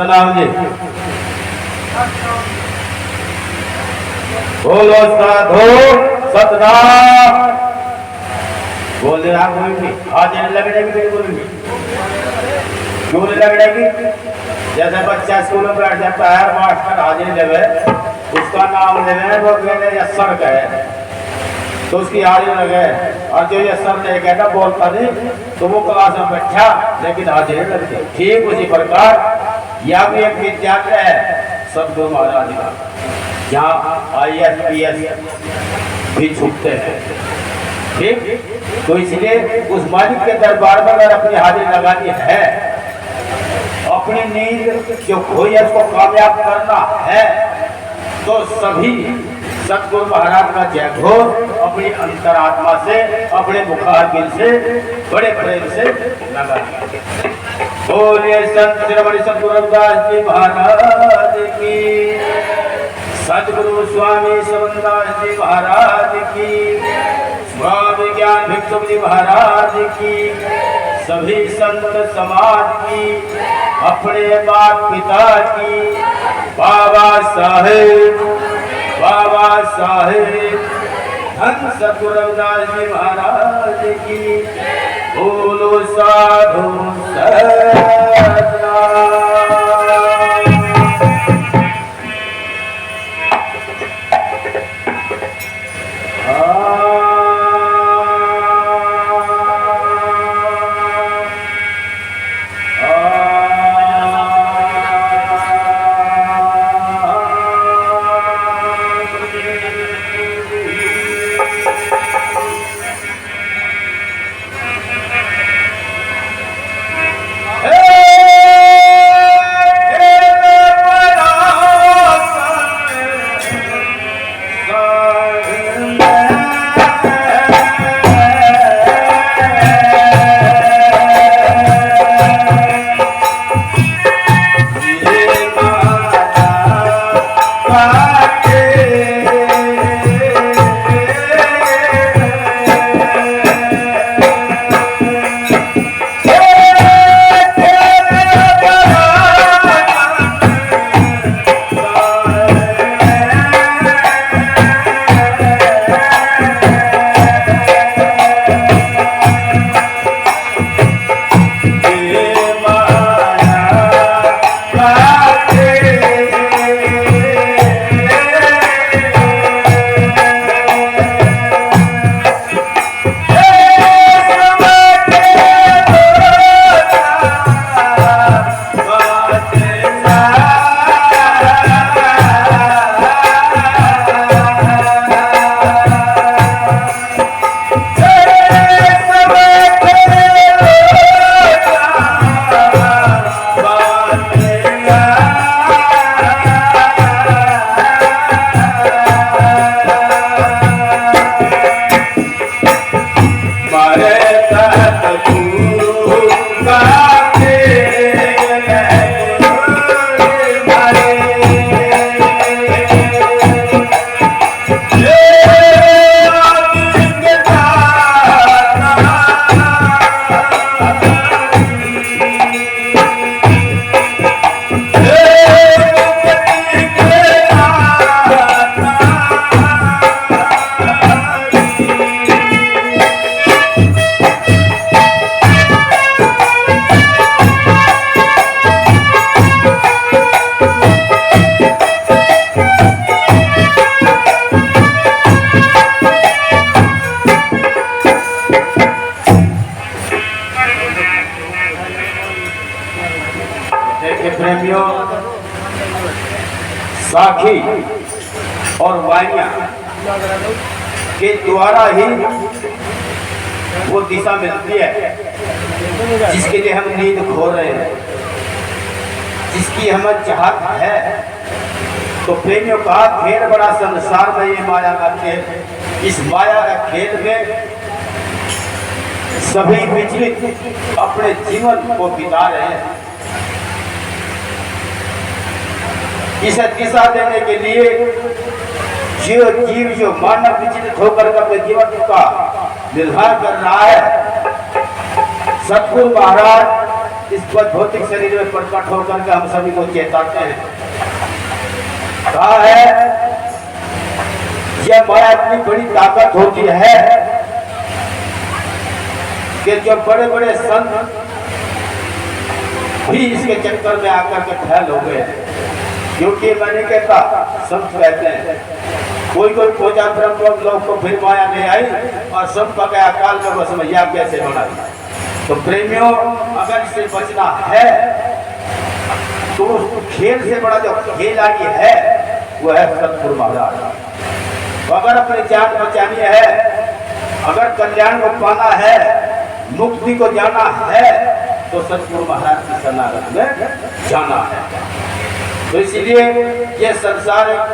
सतनाम जी। बोलो साधु सतनाम। बोल दे आप बोलेंगे आज लग जाएगी फिर बोलेंगे क्यों नहीं लग जाएगी। जैसे बच्चा स्कूल में बैठ जाता है मास्टर हाजिरी देवे उसका नाम लेवे वो कहते यस्सर कहे तो उसकी हाजिरी लगे और जो यस्सर नहीं कहता बोलता नहीं तो वो क्लास में बैठा लेकिन हाजिरी लगती। ठीक उसी प्रकार यह भी एक विद्यालय है सतगुरु महाराज का जहाँ IAS भी छूटते हैं। ठीक तो इसलिए उस मालिक के दरबार में अगर अपनी हाजिरी लगानी है अपनी नींद जो खोई है उसको कामयाब करना है तो सभी सतगुरु महाराज का जय घोष अपनी अंतरात्मा से अपने मुखारबिंद से बड़े प्रेम से लगा। बोलिए संत श्री सतगुरु रविदास जी महाराज की, सतगुरु स्वामी समनदास जी महाराज की, स्वामी ज्ञान भिक्षुक जी महाराज की, सभी संत समाज की, अपने बाप पिता की, बाबा साहेब धन सतगुरु रविदास जी महाराज की। बोलो साधु सतनाम। साखी और वाइया के द्वारा ही वो दिशा मिलती है जिसके लिए हम नींद खो रहे हैं, जिसकी हमें चाहत है। तो प्रेमियों का खेल बड़ा संसार में ये माया का खेल। इस माया का खेल में सभी विचलित अपने जीवन को बिता रहे हैं। इसे दिशा देने के लिए जो मानव विचलित होकर अपने जीवन का निर्धार कर रहा है, सतगुरु महाराज इस भौतिक शरीर में प्रकट होकर के हम सभी को चेताते हैं। कहा है यह माया इतनी बड़ी ताकत होती है कि जो बड़े बड़े संत भी इसके चक्कर में आकर के फैल हो गए। क्योंकि मैंने कहता संत कहते हैं कोई कोई खोजा ब्रह्म लोग को फिर माया नहीं आई और सब पका अकाल में बस मैया कैसे बनाई। तो प्रेमियों अगर इससे बचना है तो खेल से बड़ा जो खेल आगे है वो है सतगुरु महाराज। तो अगर अपनी जान बचानी है, अगर कल्याण को पाना है, मुक्ति को जाना है तो सतगुरु महाराज की शरणागत में जाना है। तो इसलिए ये संसार एक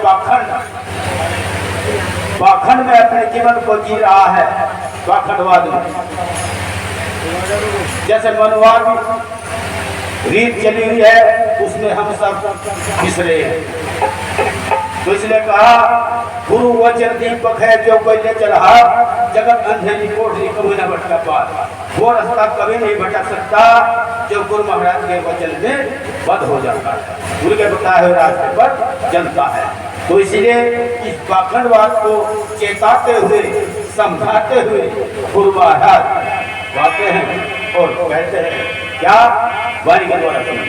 पाखंड में अपने जीवन को जी रहा है। पाखंडवाद में जैसे मनवाद रीत चली हुई है उसमें हम सब बिसरे हैं। तो इसलिए कहा गुरु वचन दीपक है जो कोई ले चला जगत अंधेरी कोठरी कभी न भटका पार। वो रास्ता कभी नहीं भटक सकता जो गुरु महाराज के वचन में बंद हो जाता है, गुरु के बताए हुए रास्ते पर चलता है। तो इसलिए इस पाखंडवाद को चेताते हुए समझाते हुए गुरु महाराज आते हैं और कहते हैं क्या वाणी के द्वारा समझ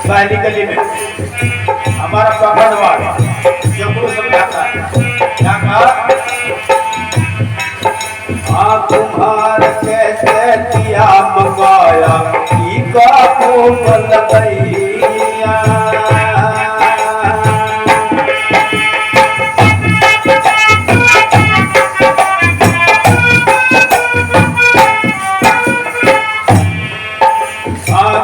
पहली गली में हमारा पाखंडवाद जो गुरु समझाता है क्या कहा तुम्हार कैसे दिया मंगाया का को लगैया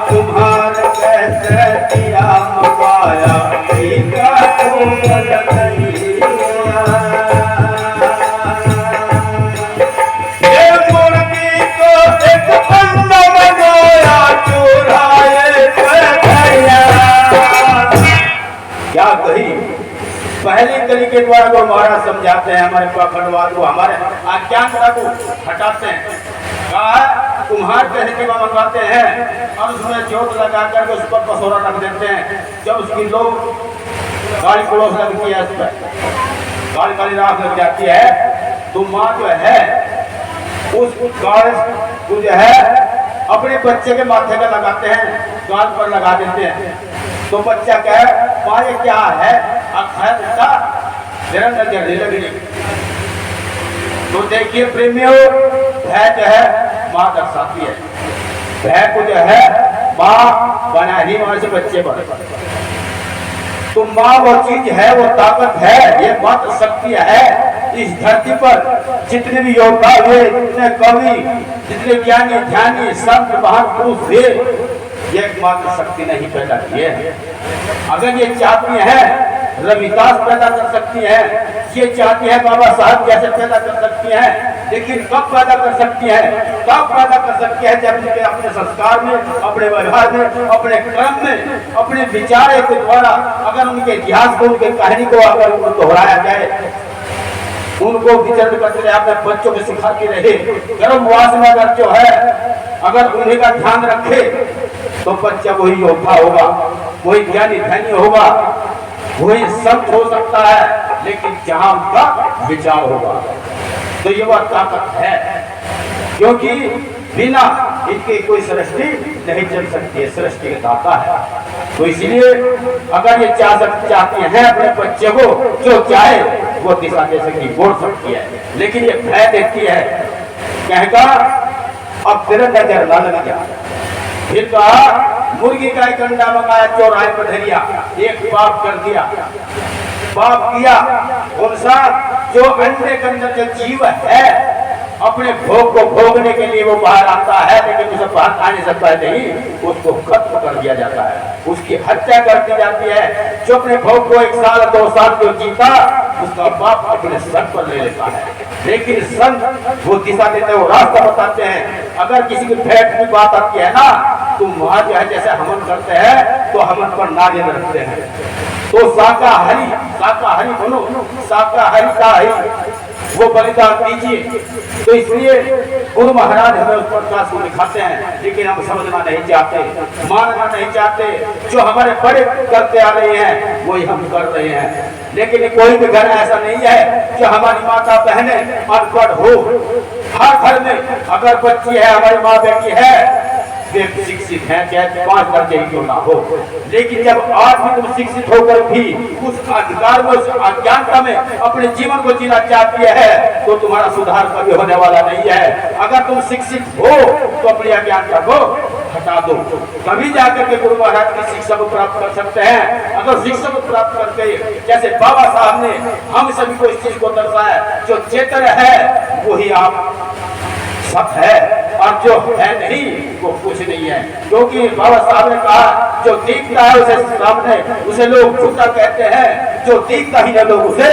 तुम्हार कैसे दिया मंगाया का को लगैया क्या कही। पहली कली के द्वारा को महाराज समझाते हैं हमारे पाखंडवाद को, हमारे अज्ञानता को हटाते हैं। कहा कुम्हार कैसे दीवा मंगवाते हैं और उसमें जोत लगा कर उस पर पसोरा रख देते हैं। जब उसकी लोग गाली पड़ोस लगती है, उस पर गाली राख लग जाती है तो माँ जो है उस कागज को जो है अपने बच्चे के माथे पे लगाते हैं, कान पर लगा देते हैं। तो बच्चा कहे माँ ये क्या है, बेटा मेरा नजर नहीं लगी। तो देखिए प्रेमियों, भय जो है माँ दर्शाती है। भय को जो है माँ बना ही माँ से बच्चे बने। तो माँ वो चीज है, वो ताकत है, ये बात शक्ति है। इस धरती पर जितने भी योद्धा हुए, जितने कवि, जितने ज्ञानी ध्यानी संत महापुरुष हुए, ये एकमात्र शक्ति नहीं पैदा किए हैं। अगर ये चाहती है रविदास पैदा कर सकती है, ये चाहती है बाबा साहब जैसे पैदा कर सकती है, लेकिन कब पैदा कर सकती है? कब पैदा कर सकती है? जब उनके अपने संस्कार में, अपने व्यवहार में, अपने कर्म में, अपने विचार के द्वारा अगर उनके इतिहास को, उनके कहानी को अगर उनको दोहराया जाए, उनको विचरण करते अपने बच्चों को सिखाती रहे, गर्भवास में अगर जो है अगर उन्हीं का ध्यान रखे, तो बच्चा वही योद्धा होगा, वही ज्ञानी ध्यानी होगा, वही संत हो सकता है, लेकिन जहां उनका विचार होगा। तो ये वह ताकत है, क्योंकि बिना इनके कोई सृष्टि नहीं चल सकती है, सृष्टि के दाता है। तो इसलिए अगर ये चाहती है अपने बच्चे को जो चाहे वो दिशा दे सकती, बोल सकती है, लेकिन ये भय देती है, कहेगा अब तेरा नजर ना लग गया। फिर कहा मुर्गी का एक अंडा मंगाया, चौराहे पर धरिया, एक पाप कर दिया। पाप किया कौन सा? जो अंडे के अंदर जो जीव है, अपने भोग को भोगने के लिए वो बाहर आता है, लेकिन उसे बाहर आ नहीं सकता है, नहीं, उसको खत्म कर दिया जाता है, उसकी हत्या कर दी जाती है। जो अपने भोग को 1 साल 2 साल जो जीता, उसका बाप अपने सर पर ले लेता है। लेकिन संत वो दिशा देते हैं, वो रास्ता बताते हैं। अगर किसी की भेंट की बात आती है ना, तो वहां जो है जैसे हवन करते हैं, तो हवन पर नारियल रखते हैं। तो शाकाहारी बनो, शाकाहारी का ही वो बलिदान दीजिए। तो इसलिए गुरु महाराज हमें उस प्रकाश को दिखाते हैं, लेकिन हम समझना नहीं चाहते, मानना नहीं चाहते। जो हमारे बड़े करते आ रहे हैं वही हम कर रहे हैं। लेकिन कोई भी घर ऐसा नहीं है कि हमारी माता बहनें अनपढ़ हो। हर घर में अगर बच्ची है, हमारी माँ बेटी है, वे शिक्षित हैं, चाहे 5 दर्जे ही क्यों ना हो, लेकिन जब आज भी तुम शिक्षित होकर भी उस अधिकार में, उस अज्ञानता में अपने जीवन को जीना चाहती है, तो तुम्हारा सुधार कभी होने वाला नहीं है। अगर तुम शिक्षित हो तो अपनी अज्ञानता को हटा दो, तभी जाकर के गुरु महाराज की शिक्षा को प्राप्त कर सकते हैं। अगर शिक्षा को प्राप्त करके, जैसे बाबा साहब ने हम सभी को इस चीज को दर्शाया, जो चेतन है वही आप सब है, और जो है नहीं वो कुछ नहीं है। क्योंकि बाबा साहब ने कहा जो दिखता है उसे सामने, उसे लोग झूठा कहते हैं, जो दिखता ही नहीं लोग उसे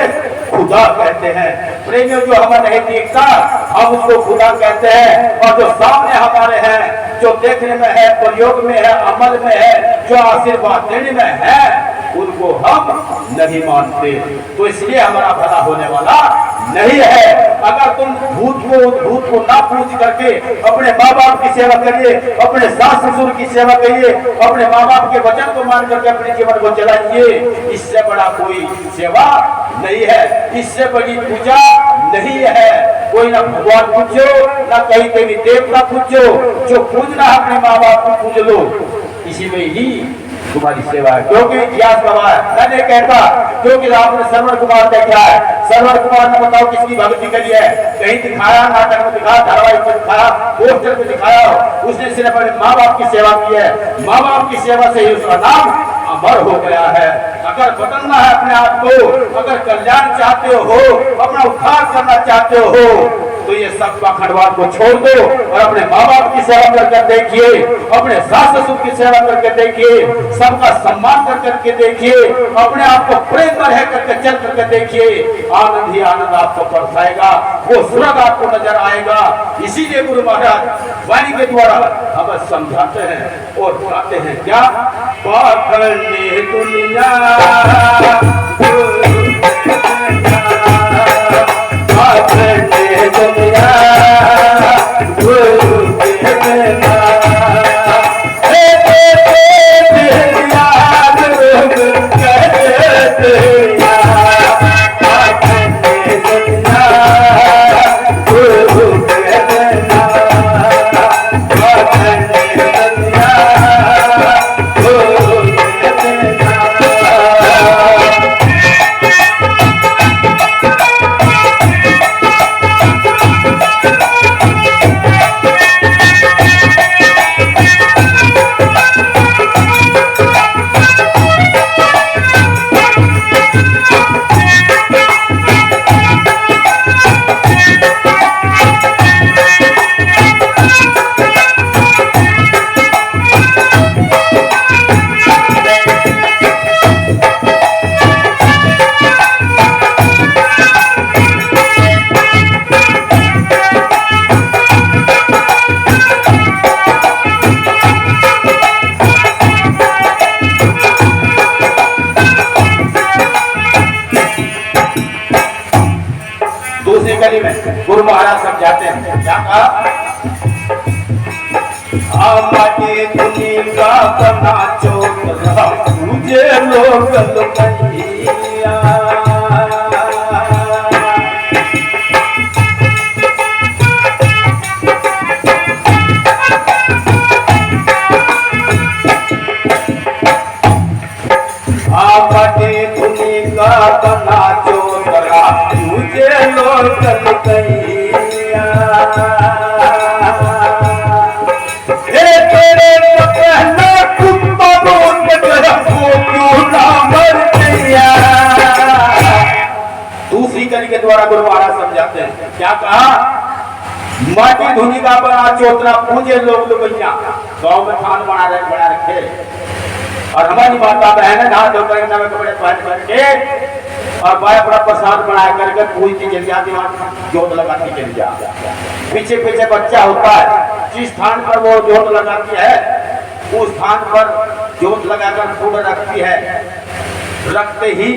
खुदा कहते हैं। प्रेमियों, जो हमें नहीं दिखता हम उसको खुदा कहते हैं, और जो सामने हमारे हैं, जो देखने में है, प्रयोग में है, अमल में है, जो आशीर्वाद देने में है, उनको हम नहीं मानते। तो इसलिए हमारा भला होने वाला नहीं है। अगर तुम भूत को ना पूज करके अपने माँ बाप की सेवा करिए, अपने सास ससुर की सेवा करिए, अपने माँ बाप के वचन को मान करके अपने जीवन को चलाइए, इससे बड़ा कोई सेवा नहीं है, इससे बड़ी पूजा नहीं है। कोई ना भगवान पूजो, ना कहीं देवी देवता पूजो, जो पूजना अपने माँ बाप को पूज लो, इसी में ही तुम्हारी सेवा है। क्योंकि इतिहास गवाह है, मैं नहीं कहता, क्योंकि आपने श्रवण कुमार देखा है। श्रवण कुमार ने बताओ किसकी भक्ति करी है? कहीं दिखाया, नाटक में दिखाया, धारावाहिक में दिखाया, पोस्टर में दिखाया, उसने सिर्फ अपने माँ बाप की सेवा की है। माँ बाप की सेवा से ही उसका नाम अमर हो गया है। अगर बदलना है अपने आप को, अगर कल्याण चाहते हो, अपना उद्धार करना चाहते हो, तो ये सब खंडवार को छोड़ दो और अपने माँ बाप की सेवा करके देखिए, अपने सास ससुर की सेवा करके देखिए, सबका सम्मान करके देखिए, अपने आप को प्रेम में रह करके चल करके देखिए, आनंद ही आनंद आपको बरसाएगा, वो स्वर्ग आपको नजर आएगा। इसीलिए गुरु महाराज वाणी के द्वारा हमें समझाते हैं और बताते हैं क्या? पाखंडी दुनिया दुनिया गुरु के बिना गुरु के लोग लुकैया। आपटे धुनी का बना चोतरा मुझे लोग लुकैया। तेरे तो पहले कुत्ता बोल के वो क्यों ना मर गया। दूसरी कली के द्वारा गुरु महाराज समझाते हैं, क्या कहा? माटी धुनी का बना चोतरा पूजे लोग लुकैया। गाँव में थान बना रखे और हमारी माता बहन नहा धोकर नवे कपड़े पहन के और बड़ा बड़ा प्रसाद बना करके पूजती चली जाती, जोत लगाती चली जाती। पीछे पीछे बच्चा होता है, जिस स्थान पर वो जोत लगाती है उस स्थान पर जोत लगाकर फूल रखती है। रखते ही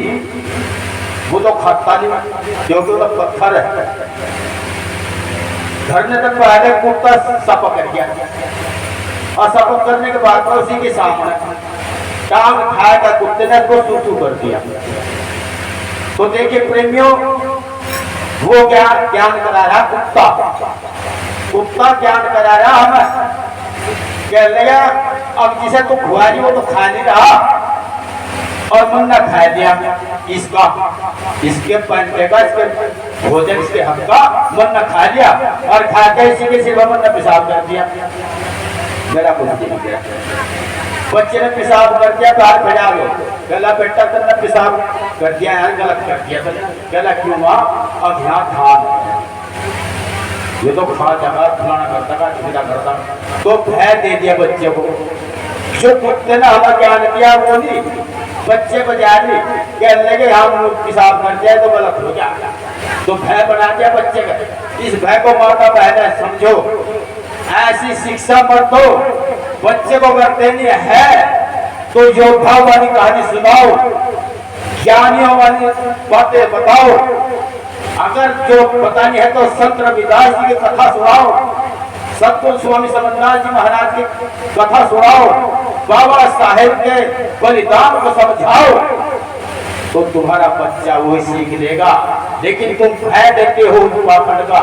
वो तो खाता नहीं क्योंकि वो तो पत्थर है। घर में तक पहले कुत्ता सपक कर गया और सपक करने के बाद उसी के सामने टांग खाएगा कुत्ते ने को सूसू कर दिया। तो देखिए प्रेमियों, वो ज्ञान करा रहा कुत्ता ज्ञान करा रहा हमें। कह लगा अब जिसे तो खुआ वो तो खा नहीं रहा और मन न खा दिया इसका, इसके पंटे का, इसके भोजन, इसके हक का मन न खा लिया और खा के इसी के सिर मन ने पेशाब कर दिया। मेरा कुछ नहीं गया। बच्चे ने पेशाब कर दिया, बाहर भेजा लो। गला बेटा तुमने पेशाब कर दिया यार, गलत कर दिया। गला क्यों हुआ? अब यहाँ था ये तो खा जाएगा, फलाना करता का ठेला करता, तो भय दे दिया बच्चे को। जो कुत्ते ने हमें ज्ञान दिया वो नहीं, बच्चे को जाने कह लगे हम पेशाब कर दिया तो गलत हो जाएगा, तो भय बना दिया बच्चे का। इस भय को माता बहन समझो, ऐसी शिक्षा मत दो बच्चे को। अगर देनी है तो योद्धा वाली कहानी सुनाओ, ज्ञानियों वाली बातें बताओ। अगर जो बतानी है तो संत रविदास जी की कथा सुनाओ, सतगुरु स्वामी समन्दास जी महाराज की कथा सुनाओ, बाबा साहेब के बलिदान को समझाओ, तो तुम्हारा बच्चा वो सीख लेगा। लेकिन तुम भय देते हो पाखंड का,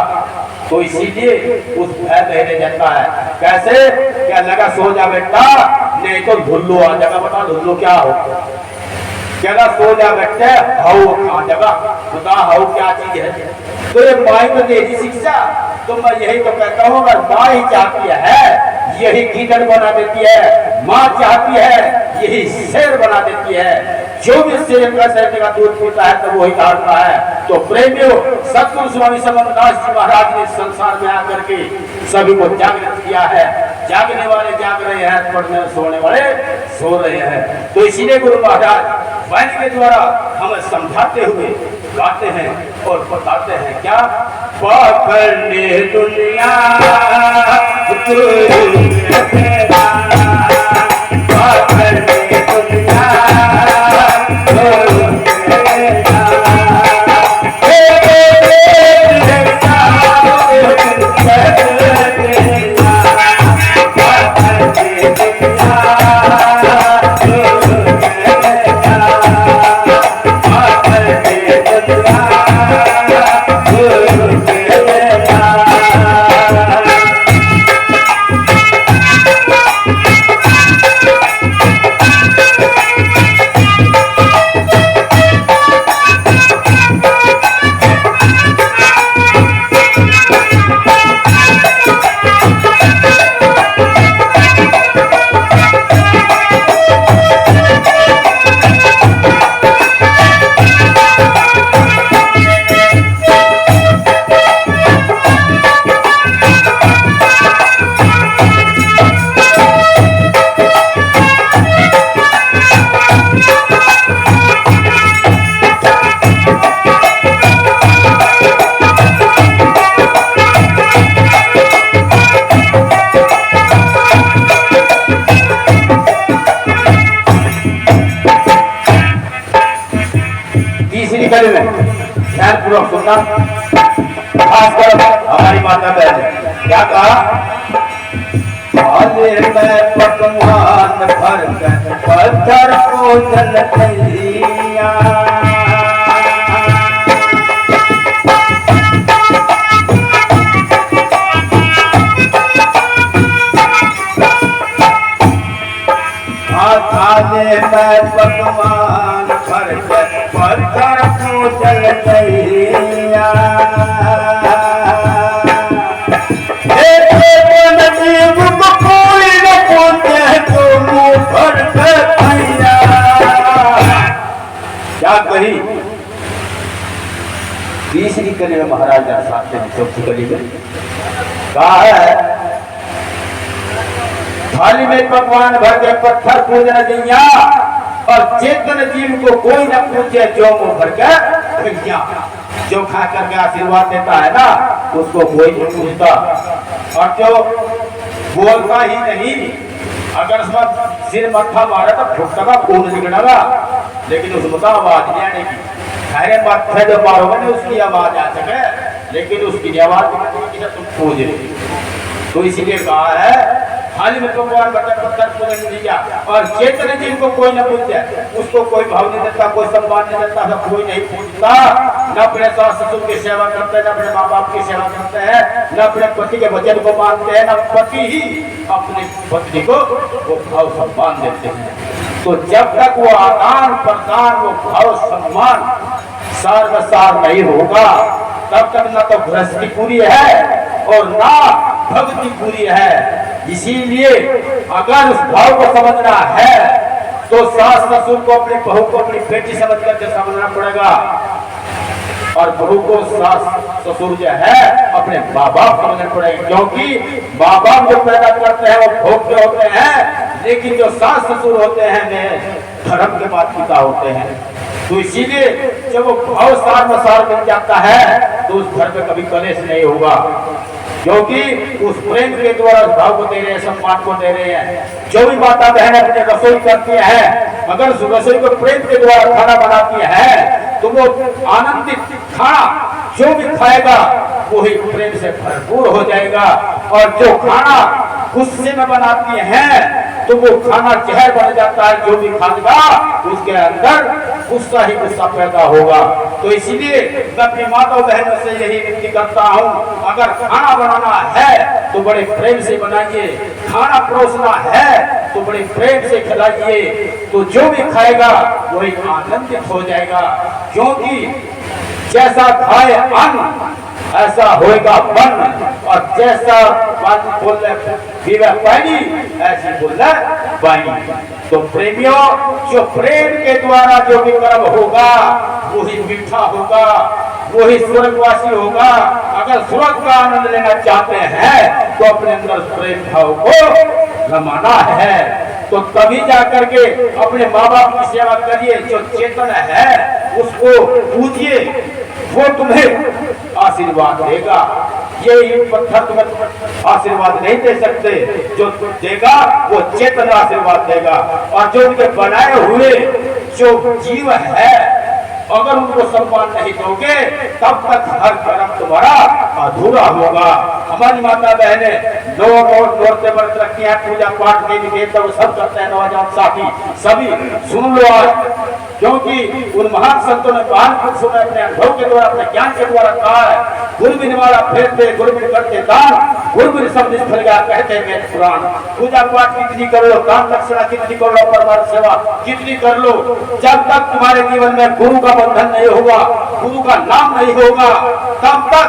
तो इसीलिए उस भय बहने जाता है। कैसे? क्या लगा सो जा बेटा, नहीं तो धुल्लू आ जाएगा। बता धुल्लू क्या हो? क्या सो जा बेटे, हाउ आ जाएगा। बता हाउ क्या चीज है? तो ये माई को दे दी शिक्षा। तो मैं यही तो कहता हूँ, अगर माँ ही चाहती है यही कीचड़ बना देती है, माँ चाहती है यही शेर बना देती है। जो भी शेर का दूध पीता है तो वही काटता है। तो प्रेमियों, सतगुरु स्वामी समन्दास जी महाराज ने संसार में आकर के सभी को जागृत किया है। जागने वाले जाग रहे हैं, पढ़ने सोने वाले सो रहे हैं। तो इसीलिए गुरु महाराज वाणी के द्वारा हमें समझाते हुए गाते हैं और बताते हैं क्या? पकड़ने दुनिया ध्यानपूर्वक सुनना। खासकर हमारी माता बहन क्या कहा? थाले में पकवान भर कर पत्थर को जल दिया। थाले में पकवान भर कर पत्थर को जल दिया। क्या कही तीसरी कली में महाराज साथ में चौथी कली में कहा है थाली में पकवान भर के पत्थर पूजन दिया और चेतन जीव को कोई न पूछे जो मुंह भर के भैया जो खा करके आशीर्वाद देता है ना उसको कोई नहीं पूछता और जो बोलता ही नहीं अगर उसमें सिर मत्था मारा तो फुटका का खून निकलेगा लेकिन उसमें आवाज नहीं आने की खैरे मत्थे जो मारोगे ना उसकी आवाज आ सके लेकिन उसकी आवाज तुम पूज तो इसीलिए कहा है थाली में पकवान भर के पत्थर पूजन दिया और चेतन जीव को कोई न पूछे उसको कोई भाव नहीं देता कोई सम्मान नहीं देता सब कोई नहीं पूछता न अपने सास ससुर की सेवा करते हैं न अपने माँ बाप की सेवा करते हैं न अपने पति के वचन को मानते हैं न पति ही अपनी पत्नी को वो भाव सम्मान देते हैं। तो जब तक वो आदान प्रदान वो भाव सम्मान सार में सार नहीं होगा तब तक न तो गृहस्थी पूरी है और ना भक्ति पूरी है। इसीलिए अगर उस भाव को समझना है तो सास ससुर को अपनी बहू को अपनी बेटी समझ करके समझना पड़ेगा और बहू को सास ससुर जो है अपने माँ बाप समझना पड़ेगा क्योंकि माँ बाप जो पैदा करते हैं वो भोग के होते हैं लेकिन जो सास ससुर होते हैं वे धर्म के माता पिता होते हैं। तो इसीलिए जब वो भाव सार में सार मिल जाता है तो उस घर में कभी कलेश नहीं होगा क्योंकि उस प्रेम के द्वारा उस भाव को दे रहे हैं सम्मान को दे रहे हैं। जो भी माता बहन अपने रसोई करती है अगर उस रसोई को प्रेम के द्वारा खाना बनाती है तो वो आनंदित खाना जो भी खाएगा वही प्रेम से भरपूर हो जाएगा और जो खाना गुस्से में बनाती है तो वो खाना जहर बन जाता है जो भी खाएगा उसके अंदर गुस्सा ही गुस्सा पैदा होगा। तो इसीलिए मैं अपनी माता बहनों से यही विनती करता हूँ अगर खाना बनाना है तो बड़े प्रेम से बनाइए खाना परोसना है तो बड़े प्रेम से खिलाइए तो जो भी खाएगा वही आनंदित हो जाएगा क्योंकि जैसा खाए अन्न ऐसा होएगा बन और जैसा बोले पानी ऐसी बोले पानी। तो प्रेमियों जो प्रेम के द्वारा जो भी कर्म होगा वही मीठा होगा वही स्वर्गवासी होगा। अगर स्वर्ग का आनंद लेना चाहते हैं तो अपने अंदर प्रेम भाव को रमाना है तो तभी जाकर के अपने माँ बाप की सेवा करिए। जो चेतन है उसको पूजिए वो तुम्हें आशीर्वाद देगा। ये पत्थर तुम्हें आशीर्वाद नहीं दे सकते जो देगा वो चेतन आशीर्वाद देगा और जो उनके बनाए हुए जो जीव है अगर उनको सम्मान नहीं दोगे तब तक हर कर्म तुम्हारा अधूरा होगा। हमारी माता बहने नौरते व्रत रखती हैं पूजा पाठ देवी देवता वो सब करते हैं नौजवान साथी सभी सुन लो आज क्योंकि उन महान संतों ने महान पुरुषों ने अपने अनुभव के द्वारा अपने ज्ञान के द्वारा कहा है गुरबिन वाला फेरते गुरबिन करते दान गुरबिन सब निष्फल गया कहते हैं वेद पुराण। पूजा पाठ कितनी कर लो दान दक्षिणा कितनी कर लो परमार्थ सेवा कितनी कर लो जब तक तुम्हारे जीवन में गुरु का बंधन नहीं होगा गुरु का नाम नहीं होगा तब तक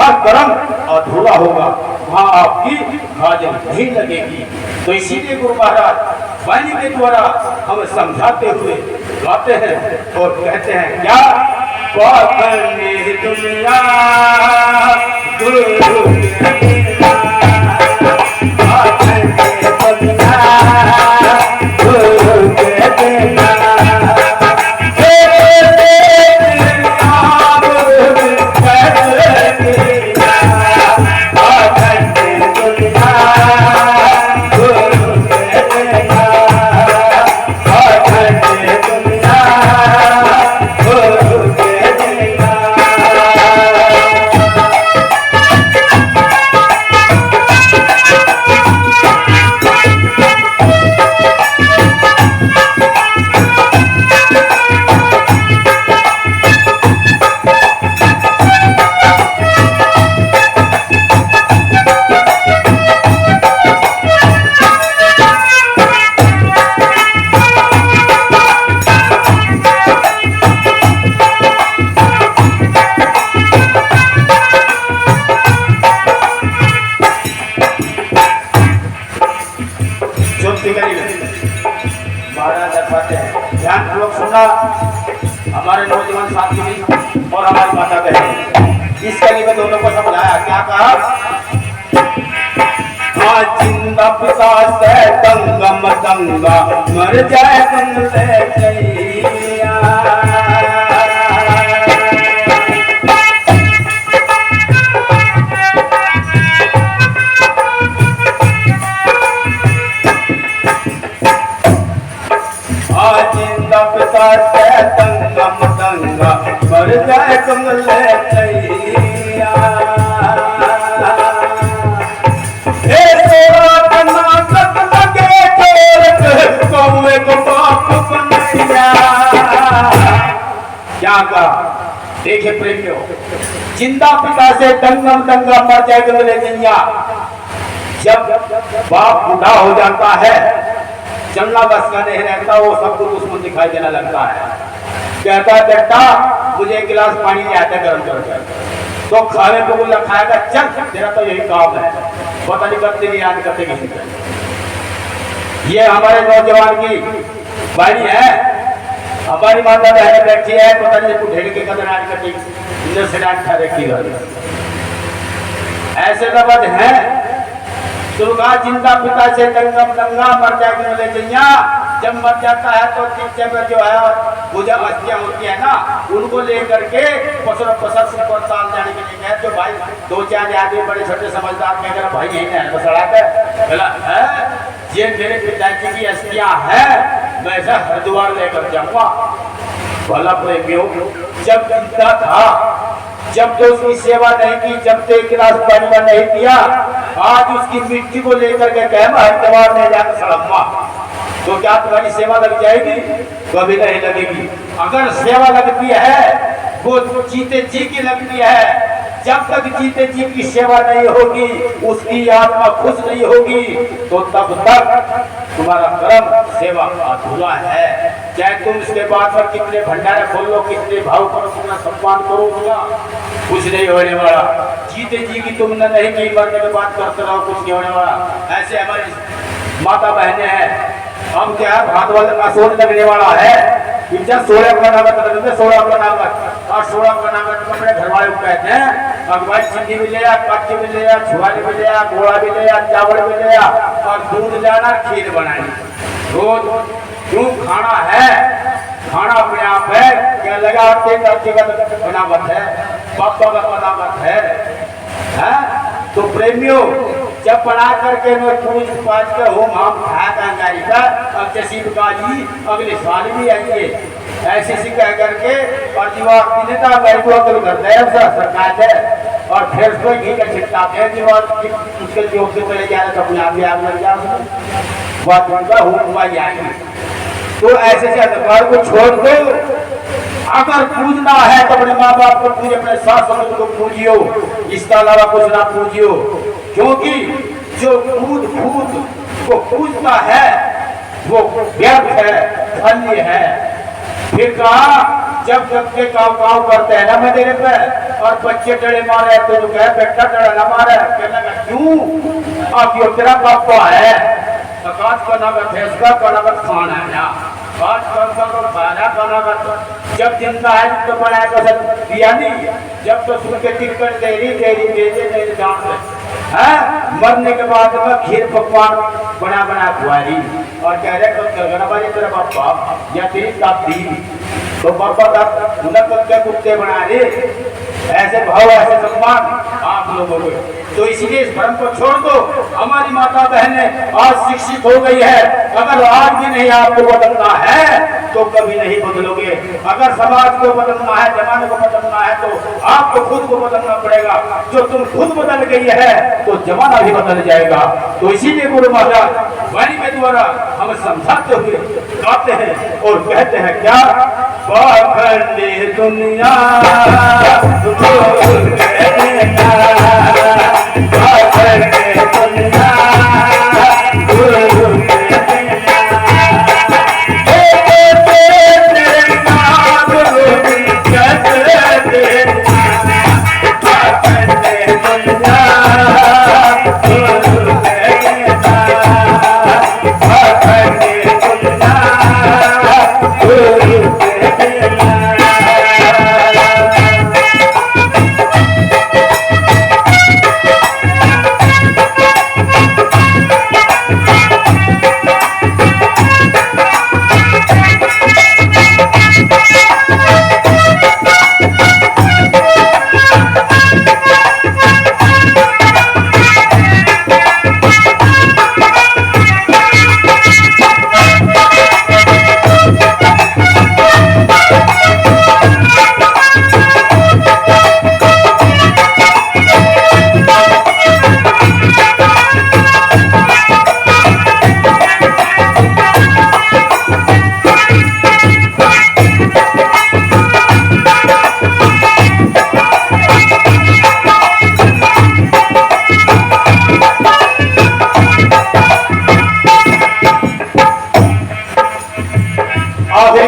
हर कर्म अधूरा होगा वहां आपकी हाजिरी नहीं लगेगी। तो इसीलिए गुरु महाराज वाणी के द्वारा हमें समझाते हुए गाते हैं और कहते हैं क्या दुनिया महाराज दर्शाते हैं। ध्यान पूर्वक सुनना हमारे नौजवान साथी भी और हमारी माता बहन। इस कली में दोनों को समझाया, क्या कहा? जिंदा पिता से दंगा मदंगा मर जाए तुम ले जैया। जिंदा पिता से दंगा मदंगा मर जाए तुम ले जैया। क्या कहा? देखिए प्रेमियों, जिंदा पिता से दंगम दंगा मर जाएगा मिले जैया। जब बाप बूढ़ा हो जाता है, चलना बस का नहीं रहता, वो सबको दुश्मन दिखाई देने लगता है। कहता है बेटा मुझे एक गिलास पानी ले आता गर्म करके, तो खाने को बोला खाएगा, चल तेरा तो यही काम है, पता नहीं करते नहीं याद करते किसी को। ये हमारे नौजवान की बाड़ी है, हमारी माता बहन बैठी है, पता नहीं कुछ ढेर के कदर आज करती ऐसे लबद है। दुर्गा जिंदा पिता से दंगम दंगा मर जाएगी मिले जैया। जब मर जाता है तो पीछे में जो है पूजा अस्थियां होती है ना, उनको लेकर के पसर पसर से पड़ताल जाने के लिए गए। तो भाई दो चार आदमी बड़े छोटे समझदार कह कर भाई यही है बसड़ा है, ये मेरे पिताजी की अस्थियां है, मैं ऐसा हरिद्वार लेकर जाऊंगा। भला प्रेमियों, जब जिंदा था, जब तो उसकी सेवा नहीं की, जब तो एक गिलास पानी नहीं दिया, आज उसकी मिट्टी को लेकर के कह हरिद्वार में जाकर सड़म्मा, तो क्या तुम्हारी सेवा लग जाएगी? कभी नहीं लगेगी। अगर सेवा लगती है वो जीते जी की लगती है। जब तक जीते जी की सेवा नहीं होगी, उसकी आत्मा खुश नहीं होगी, तो तब तक तुम्हारा कर्म सेवा अधूरा है। चाहे तुम इसके बाद में कितने भंडारे खोल लो, कितने भाव करो, कितना सम्मान करो, कुछ नहीं होने वाला। जीते जी की तुमने नहीं की, मरने के बाद करते रहो, कुछ नहीं होने वाला। ऐसे हमारी माता बहने हैं। हम क्या है भात वाले का सोच लगने वाला है, 16 का नागत लगेंगे, 16 का नागत, और 16 का नागत अपने घर वाले को कहते हैं अगवाई चिंदी भी ले आ, कच्ची भी ले आ, छुआरी भी ले आ, घोड़ा भी ले आ, चावल भी ले आ, और दूध लाना, खीर बनानी। रोज क्यों खाना है, खाना अपने आप है, क्या लगा बनावट है, पापा का बनावट है। तो प्रेमियों, जब बना करके मैं पूछ पाछ के हो हम खाया अब जसीब का जी अगले साल भी आइए, ऐसे से कह करके और दीवार सरकार है, और फिर उसको घी का छिटका है दीवार उसके जोर से चले जा रहे, अपने आप ही आग लग जाए, बात उनका हुआ जाएगी। तो ऐसे से अधिकार को छोड़ दो। अगर पूजना है तो अपने माँ बाप को पूजे, अपने सास ससुर को पूजियो, इसका अलावा कुछ ना पूजियो, क्योंकि जो कूद कूद को पूजता है वो व्यर्थ है, धन्य है। फिर कहा जब बच्चे काव काव करते हैं ना मेरे पे, और बच्चे डरे मारे तो कहे बेटा डरा ना मारे, कहने लगा क्यों? आप यो तेरा पापा है, आकाश का नगत है, उसका का नगत खाना है ना, जब जिंदा है तो बनाया तो सब दिया नहीं, जब तो सुन के टिकट दे मरने के बाद में खीर पकवान बना बना खुआई, और कह रहे तेरा पापा या तेरी दादी, तो पापा का कुत्ते बना रहे। ऐसे भाव ऐसे सम्मान आप लोगों को, तो इसीलिए इस भ्रम को छोड़ दो। हमारी माता बहनें आज शिक्षित हो गई है, अगर आज भी नहीं आपको बदलना है तो कभी नहीं बदलोगे। अगर समाज को बदलना है, जमाने को बदलना है, तो आपको खुद को बदलना पड़ेगा। जो तुम खुद बदल गई है तो जमाना भी बदल जाएगा। तो इसीलिए गुरु महाराज वाणी के द्वारा हम समझाते हुए गाते हैं और कहते हैं क्या? दुनिया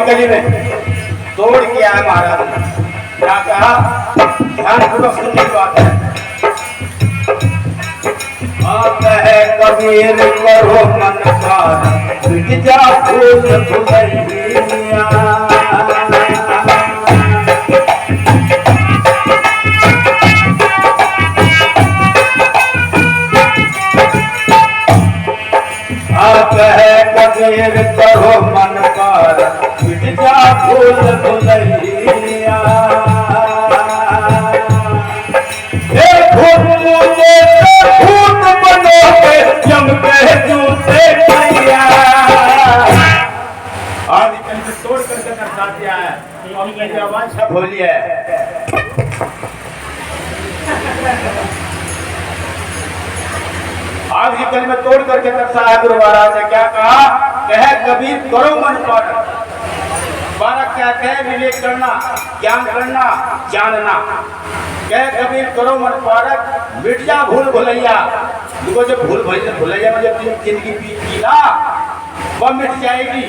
गली में तोड़ के आया महाराज ने। क्या कहा? ध्यानपूर्वक सुनने की बात है। कहे कबीर करो मन का मिट जा भूल भुलैया। कहे कबीर करो मन पर मिट जा भूल भुलैया। भूत बनोगे जम के जूते भैया। आज तोड़ करके नचा दिया है, मेरी आवाज सब बोली है। आज की कल में तोड़ करके दर्शा है। गुरु महाराज ने क्या कहा? कहे कबीर करो मन पर। बालक क्या कहे? विवेक करना, ज्ञान करना, जानना। कहे कबीर करो मन पारक मिट जा भूल भुलैया। देखो जब भूल भुलैया में जब जिंदगी बीती ना वह मिट जाएगी।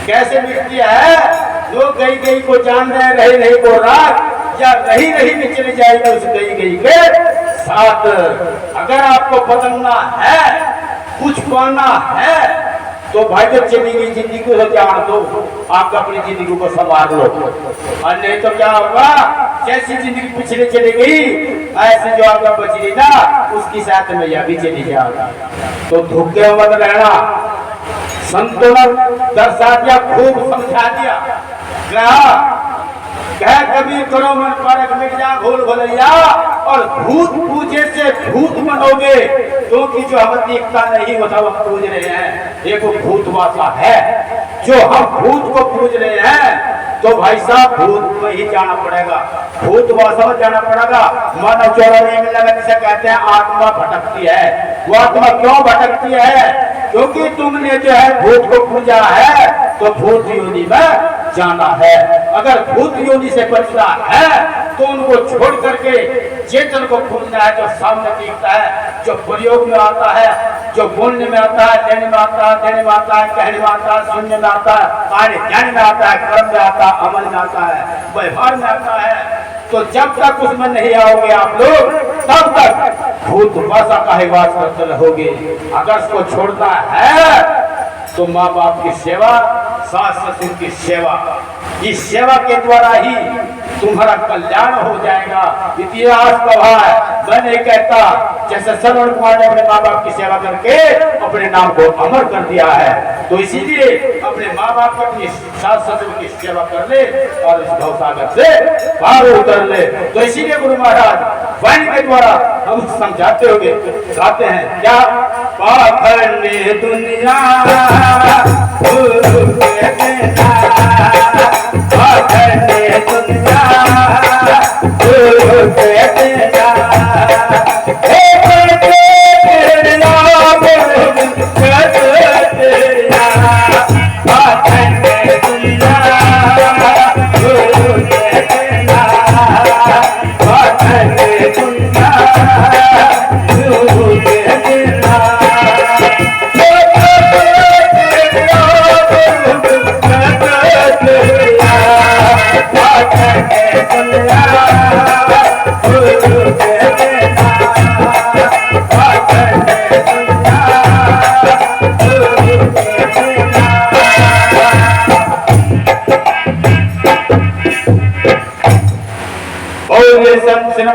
कैसे मिटती है? जो गई गई को जान रहे, रही नहीं को रात, या रही रही में चली जाएगी उस गई गई के साथ। अगर आपको बदलना है, कुछ पाना है, तो भाई जब चली गई जिंदगी को जान दो, आप अपनी जिंदगी को संभाल लो। और नहीं तो क्या होगा? जैसी जिंदगी पिछले चली गई ऐसे जो आपका बची ना उसकी साथ में यह भी चली जाएगा। तो धोखे मत रहना। संतुलन दर्शा दिया, खूब समझा दिया। कह कबीर करो मन पारक मिट जा भूल भुलैया। और भूत पूजे से भूत बनोगे, क्योंकि जो हम देखता नहीं होता हम पूज रहे हैं। एक भूत वासा है, जो हम भूत को पूज रहे हैं तो भाई साहब भूत में ही जाना पड़ेगा, भूत वासा में जाना पड़ेगा। मन चौराहे में लगा जिसे कहते हैं आत्मा भटकती है। वो आत्मा क्यों भटकती है? क्योंकि तुमने जो है भूत को पूजा है तो भूत योनि में जाना है। अगर भूत योनि से बचना है तो उनको छोड़ करके चेतन को पूजना है, जो सामने दिखता है, जो प्रयोग में आता है, जो बोलने में आता है, लेने में आता है, देने में आता है, कहने में आता है, सुनने में आता है, कार्य ज्ञान में आता है, कर्म में आता है, अमल में आता है, व्यवहार में आता है। तो जब तक उसमें नहीं आओगे आप लोग तब तक भूत भाषा का ही वास करते रहोगे। अगर उसको छोड़ना है तो माँ बाप की सेवा, सास ससुर की सेवा, इस सेवा के द्वारा ही तुम्हारा कल्याण हो जाएगा। इतिहास गवाह है। मैं नहीं कहता, जैसे श्रवण कुमार ने अपने माँ बाप की सेवा करके अपने नाम को अमर कर दिया है, तो इसीलिए अपने माँ बाप की, अपनी सास ससुर की सेवा कर ले और इस भवसागर से पार उतर ले। तो इसीलिए गुरु महाराज वाणी के द्वारा हम समझाते होंगे, गाते हैं क्या? पाखंडी दुनिया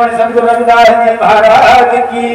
संत रविदास जी महाराज की।